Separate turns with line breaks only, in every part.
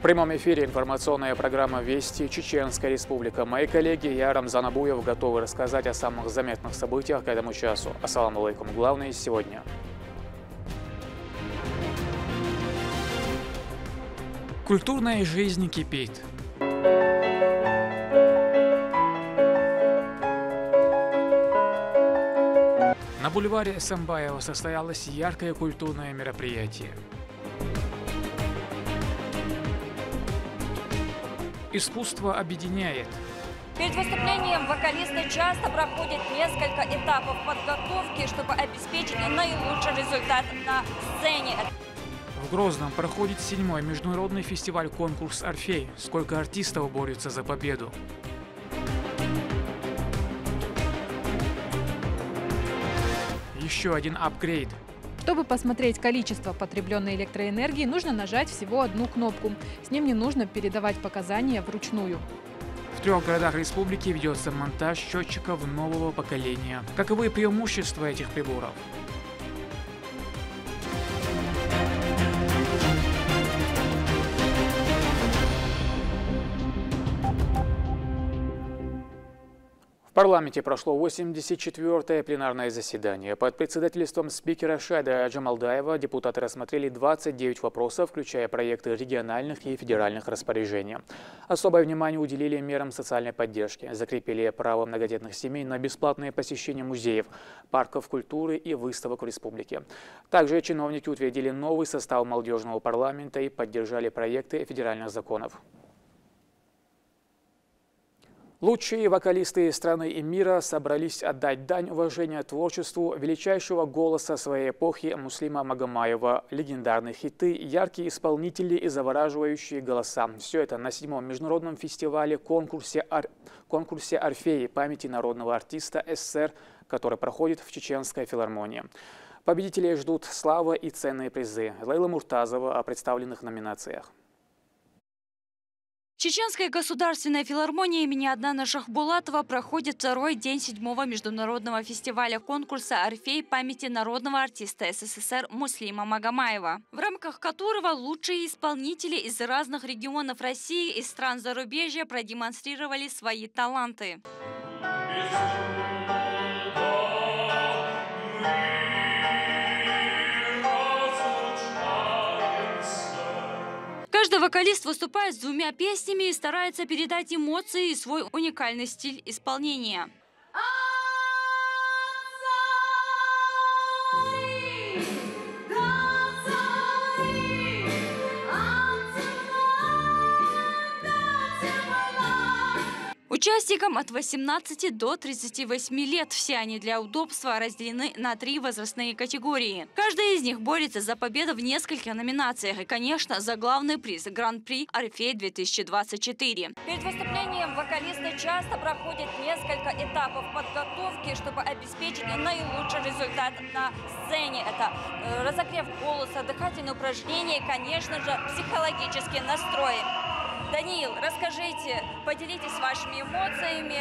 В прямом эфире информационная программа «Вести. Чеченская Республика». Мои коллеги, я Рамзан Абуев, готовы рассказать о самых заметных событиях к этому часу. Ассаламу алейкум. Главное сегодня. Культурная жизнь кипит. На бульваре Эсамбаева состоялось яркое культурное мероприятие. Искусство объединяет.
Перед выступлением вокалисты часто проходят несколько этапов подготовки, чтобы обеспечить наилучший результат на сцене.
В Грозном проходит 7-й международный фестиваль-конкурс «Орфей». Сколько артистов борются за победу. Еще один апгрейд.
Чтобы посмотреть количество потребленной электроэнергии, нужно нажать всего одну кнопку. С ним не нужно передавать показания вручную.
В 3 городах республики ведется монтаж счетчиков нового поколения. Каковы преимущества этих приборов? В парламенте прошло 84-е пленарное заседание. Под председательством спикера Шайда Джамалдаева депутаты рассмотрели 29 вопросов, включая проекты региональных и федеральных распоряжений. Особое внимание уделили мерам социальной поддержки. Закрепили право многодетных семей на бесплатное посещение музеев, парков культуры и выставок в республике. Также чиновники утвердили новый состав молодежного парламента и поддержали проекты федеральных законов. Лучшие вокалисты страны и мира собрались отдать дань уважения творчеству величайшего голоса своей эпохи Муслима Магомаева. Легендарные хиты, яркие исполнители и завораживающие голоса. Все это на 7-м международном фестивале-конкурсе «Орфей» памяти народного артиста СССР, который проходит в Чеченской филармонии. Победителей ждут слава и ценные призы. Лейла Муртазова о представленных номинациях.
Чеченская государственная филармония имени Аднана Шахбулатова проходит 2-й день 7-го международного фестиваля конкурса «Орфей» памяти народного артиста СССР Муслима Магомаева, в рамках которого лучшие исполнители из разных регионов России и стран зарубежья продемонстрировали свои таланты. Каждый вокалист выступает с 2 песнями и старается передать эмоции и свой уникальный стиль исполнения. Участникам от 18 до 38 лет. Все они для удобства разделены на 3 возрастные категории. Каждая из них борется за победу в нескольких номинациях и, конечно, за главный приз – Гран-при «Орфей-2024». Перед выступлением вокалисты часто проходят несколько этапов подготовки, чтобы обеспечить наилучший результат на сцене. Это разогрев голоса, дыхательные упражнения и, конечно же, психологический настрой. Даниил, расскажите, поделитесь вашими эмоциями,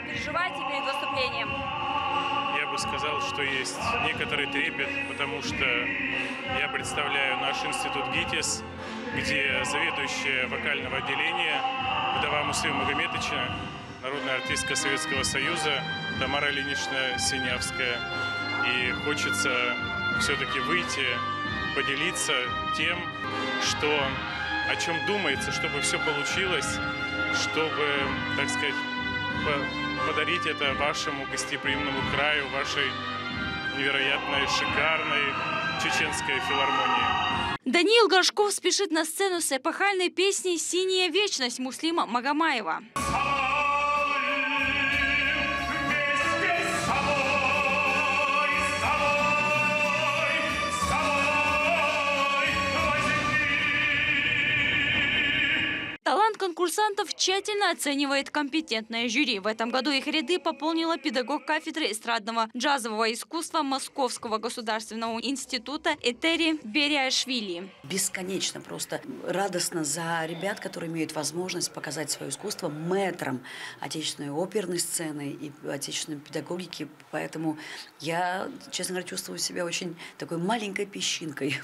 переживайте перед выступлением.
Я бы сказал, что есть некоторый трепет, потому что я представляю наш институт ГИТИС, где заведующая вокального отделения, вдова Муслима Магометовича, народная артистка Советского Союза Тамара Ильинична Синявская. И хочется все-таки выйти, поделиться тем, о чем думается, чтобы все получилось, чтобы, так сказать, подарить это вашему гостеприимному краю, вашей невероятной, шикарной чеченской филармонии.
Даниил Горшков спешит на сцену с эпохальной песней «Синяя вечность» Муслима Магомаева. Талант Конкурсантов тщательно оценивает компетентное жюри. В этом году их ряды пополнила педагог кафедры эстрадного джазового искусства Московского государственного института Этери Бериашвили.
Бесконечно просто радостно за ребят, которые имеют возможность показать свое искусство мэтрам отечественной оперной сцены и отечественной педагогики. Поэтому я, честно говоря, чувствую себя очень такой маленькой песчинкой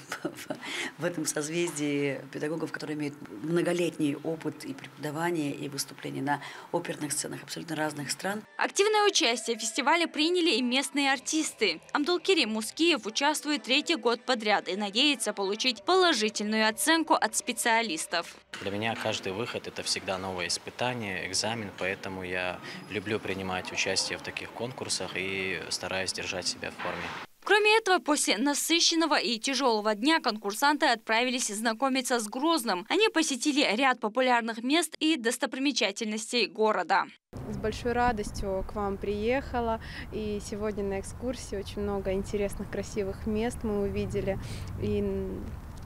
в этом созвездии педагогов, которые имеют многолетний опыт и преподавания, и выступления на оперных сценах абсолютно разных стран.
Активное участие в фестивале приняли и местные артисты. Абдулкерим Мускиев участвует 3-й год подряд и надеется получить положительную оценку от специалистов.
Для меня каждый выход – это всегда новое испытание, экзамен, поэтому я люблю принимать участие в таких конкурсах и стараюсь держать себя в форме.
Кроме этого, после насыщенного и тяжелого дня конкурсанты отправились знакомиться с Грозным. Они посетили ряд популярных мест и достопримечательностей города.
С большой радостью к вам приехала, и сегодня на экскурсии очень много интересных, красивых мест мы увидели и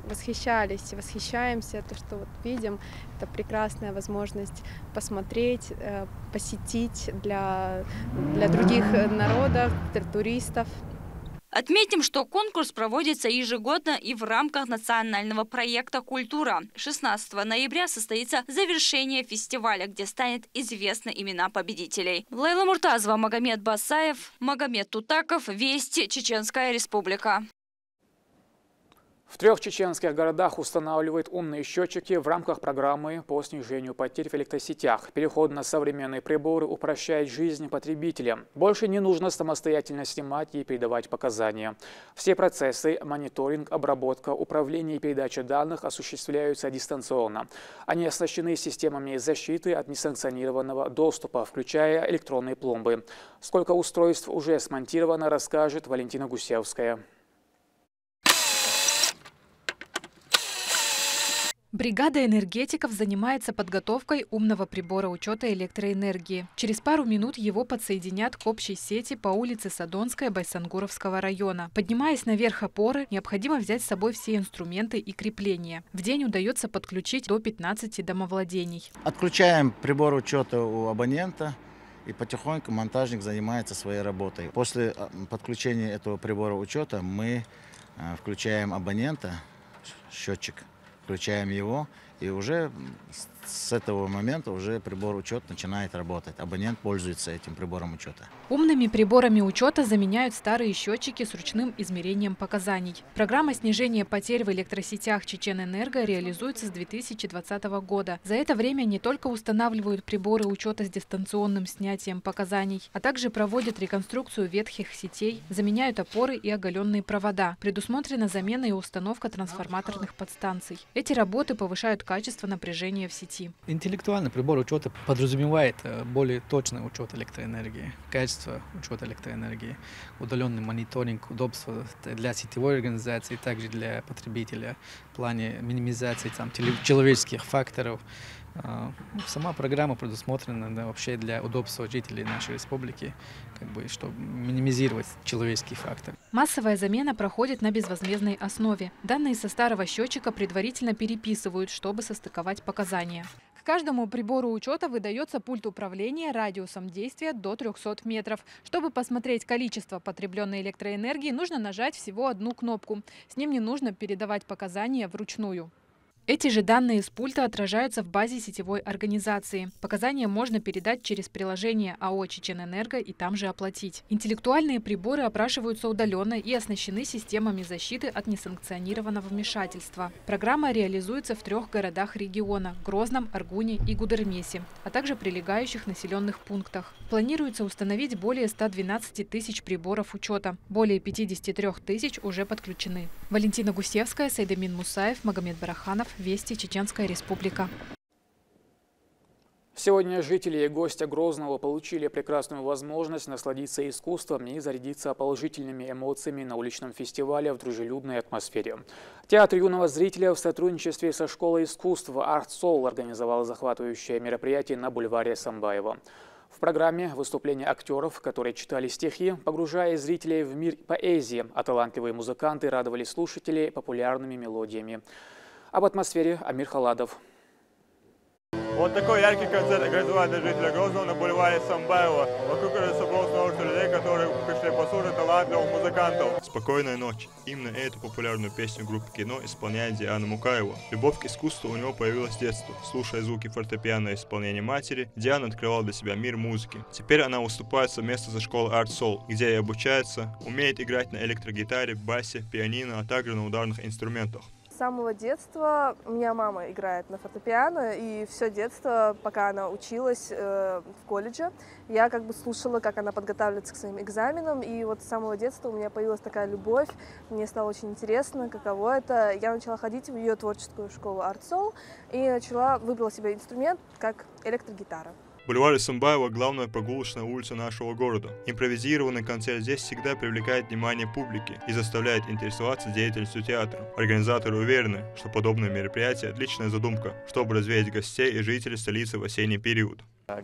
восхищались и восхищаемся. То, что вот видим, это прекрасная возможность посмотреть, посетить для других народов, для туристов.
Отметим, что конкурс проводится ежегодно и в рамках национального проекта «Культура». 16 ноября состоится завершение фестиваля, где станет известны имена победителей. Лейла Муртазова, Магомед Басаев, Магомед Тутаков, Вести, Чеченская Республика.
В 3 чеченских городах устанавливают умные счетчики в рамках программы по снижению потерь в электросетях. Переход на современные приборы упрощает жизнь потребителям. Больше не нужно самостоятельно снимать и передавать показания. Все процессы – мониторинг, обработка, управление и передача данных – осуществляются дистанционно. Они оснащены системами защиты от несанкционированного доступа, включая электронные пломбы. Сколько устройств уже смонтировано, расскажет Валентина Гусевская.
Бригада энергетиков занимается подготовкой умного прибора учета электроэнергии. Через пару минут его подсоединят к общей сети по улице Садонская Байсангуровского района. Поднимаясь наверх опоры, необходимо взять с собой все инструменты и крепления. В день удается подключить до 15 домовладений.
Отключаем прибор учета у абонента, и потихоньку монтажник занимается своей работой. После подключения этого прибора учета мы включаем абонента, счетчик. Включаем его, и уже с этого момента уже прибор учета начинает работать. Абонент пользуется этим прибором учета.
Умными приборами учета заменяют старые счетчики с ручным измерением показаний. Программа снижения потерь в электросетях Чеченэнерго реализуется с 2020 года. За это время не только устанавливают приборы учета с дистанционным снятием показаний, а также проводят реконструкцию ветхих сетей, заменяют опоры и оголенные провода. Предусмотрена замена и установка трансформаторных подстанций. Эти работы повышают качество напряжения в сети.
Интеллектуальный прибор учета подразумевает более точный учет электроэнергии, качество учета электроэнергии, удаленный мониторинг, удобство для сетевой организации, также для потребителя в плане минимизации человеческих факторов. Сама программа предусмотрена вообще для удобства жителей нашей республики, чтобы минимизировать человеческий фактор.
Массовая замена проходит на безвозмездной основе. Данные со старого счетчика предварительно переписывают, чтобы состыковать показания. К каждому прибору учета выдается пульт управления радиусом действия до 300 метров. Чтобы посмотреть количество потребленной электроэнергии, нужно нажать всего одну кнопку. С ним не нужно передавать показания вручную. Эти же данные с пульта отражаются в базе сетевой организации. Показания можно передать через приложение АО «Чеченэнерго» и там же оплатить. Интеллектуальные приборы опрашиваются удаленно и оснащены системами защиты от несанкционированного вмешательства. Программа реализуется в 3 городах региона – Грозном, Аргуне и Гудермесе, а также прилегающих населенных пунктах. Планируется установить более 112 тысяч приборов учета. Более 53 тысяч уже подключены. Валентина Гусевская, Сайдамин Мусаев, Магомед Бараханов. Вести, Чеченская Республика.
Сегодня жители и гости Грозного получили прекрасную возможность насладиться искусством и зарядиться положительными эмоциями на уличном фестивале в дружелюбной атмосфере. Театр юного зрителя в сотрудничестве со школой искусства Art Soul организовал захватывающее мероприятие на бульваре Самбаева. В программе выступления актеров, которые читали стихи, погружая зрителей в мир поэзии, а талантливые музыканты радовали слушателей популярными мелодиями. Об атмосфере Амир Халадов.
Вот такой яркий концерт организовали для жителей Грозного на бульваре Самбаева. Вокруг уже собралось множество людей, которые пришли послушать талантливых музыкантов. «Спокойная ночь». Именно эту популярную песню группы «Кино» исполняет Диана Мукаева. Любовь к искусству у него появилась с детства. Слушая звуки фортепиано и исполнения матери, Диана открывала для себя мир музыки. Теперь она выступает совместно со школой Art Soul, где и обучается, умеет играть на электрогитаре, басе, пианино, а также на ударных инструментах.
С самого детства у меня мама играет на фортепиано, и все детство, пока она училась в колледже, я как бы слушала, как она подготавливается к своим экзаменам, и вот с самого детства у меня появилась такая любовь, мне стало очень интересно, каково это. Я начала ходить в ее творческую школу Art Soul и выбрала себе инструмент, как электрогитара.
Бульвар Самбаева – главная прогулочная улица нашего города. Импровизированный концерт здесь всегда привлекает внимание публики и заставляет интересоваться деятельностью театра. Организаторы уверены, что подобное мероприятие – отличная задумка, чтобы развеять гостей и жителей столицы в осенний период.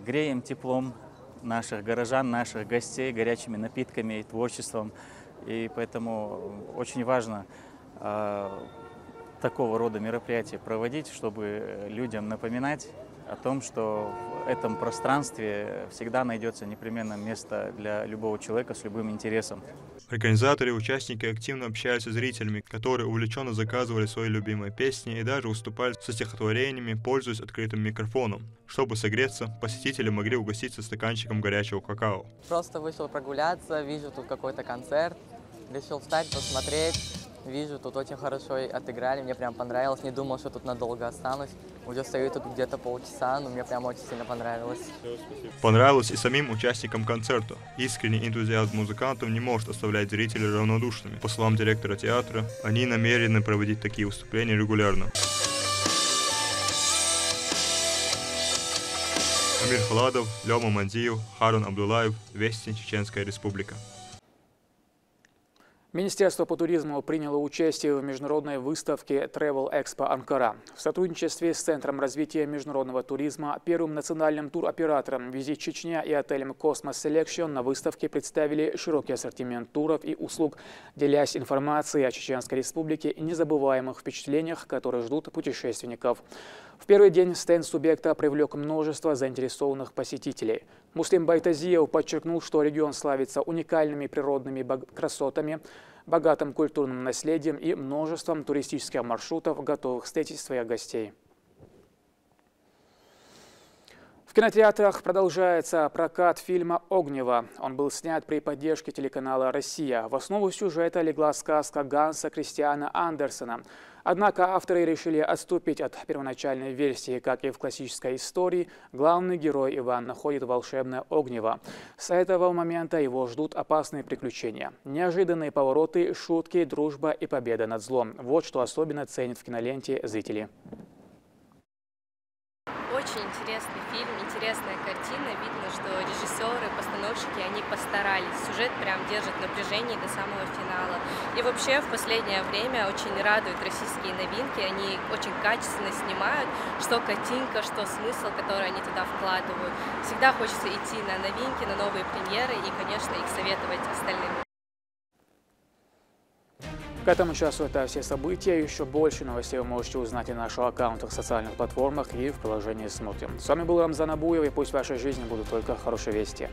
Греем теплом наших горожан, наших гостей, горячими напитками и творчеством. И поэтому очень важно такого рода мероприятия проводить, чтобы людям напоминать о том, что в этом пространстве всегда найдется непременно место для любого человека с любым интересом.
Организаторы и участники активно общаются с зрителями, которые увлеченно заказывали свои любимые песни и даже выступали со стихотворениями, пользуясь открытым микрофоном. Чтобы согреться, посетители могли угоститься стаканчиком горячего какао.
Просто вышел прогуляться, вижу тут какой-то концерт, решил встать, посмотреть. Вижу, тут очень хорошо отыграли, мне прям понравилось, не думал, что тут надолго останусь. Уже стою тут где-то полчаса, но мне прям очень сильно понравилось.
Понравилось и самим участникам концерта. Искренний энтузиазм музыкантов не может оставлять зрителей равнодушными. По словам директора театра, они намерены проводить такие выступления регулярно. Амир Халадов, Лёма Мандиев, Харун Абдулаев, Вести, Чеченская Республика.
Министерство по туризму приняло участие в международной выставке Travel Expo Анкара. В сотрудничестве с Центром развития международного туризма, первым национальным туроператором «Визит Чечня» и отелем Cosmos Selection на выставке представили широкий ассортимент туров и услуг, делясь информацией о Чеченской Республике и незабываемых впечатлениях, которые ждут путешественников. В первый день стенд субъекта привлек множество заинтересованных посетителей. Муслим Байтазиев подчеркнул, что регион славится уникальными природными красотами, богатым культурным наследием и множеством туристических маршрутов, готовых встретить своих гостей. В кинотеатрах продолжается прокат фильма «Огнево». Он был снят при поддержке телеканала «Россия». В основу сюжета легла сказка Ганса Кристиана Андерсена. Однако авторы решили отступить от первоначальной версии. Как и в классической истории, главный герой Иван находит волшебное огнево. С этого момента его ждут опасные приключения. Неожиданные повороты, шутки, дружба и победа над злом. Вот что особенно ценят в киноленте зрители.
Очень интересный фильм, интересная картина. Видно, что режиссеры, постановщики, они постарались. Сюжет прям держит напряжение до самого финала. И вообще в последнее время очень радуют российские новинки. Они очень качественно снимают, что картинка, что смысл, который они туда вкладывают. Всегда хочется идти на новинки, на новые премьеры и, конечно, их советовать остальным.
К этому часу это все события. Еще больше новостей вы можете узнать и на наших аккаунтах в социальных платформах и в приложении «Смотрим». С вами был Рамзан Абуев, и пусть в вашей жизни будут только хорошие вести.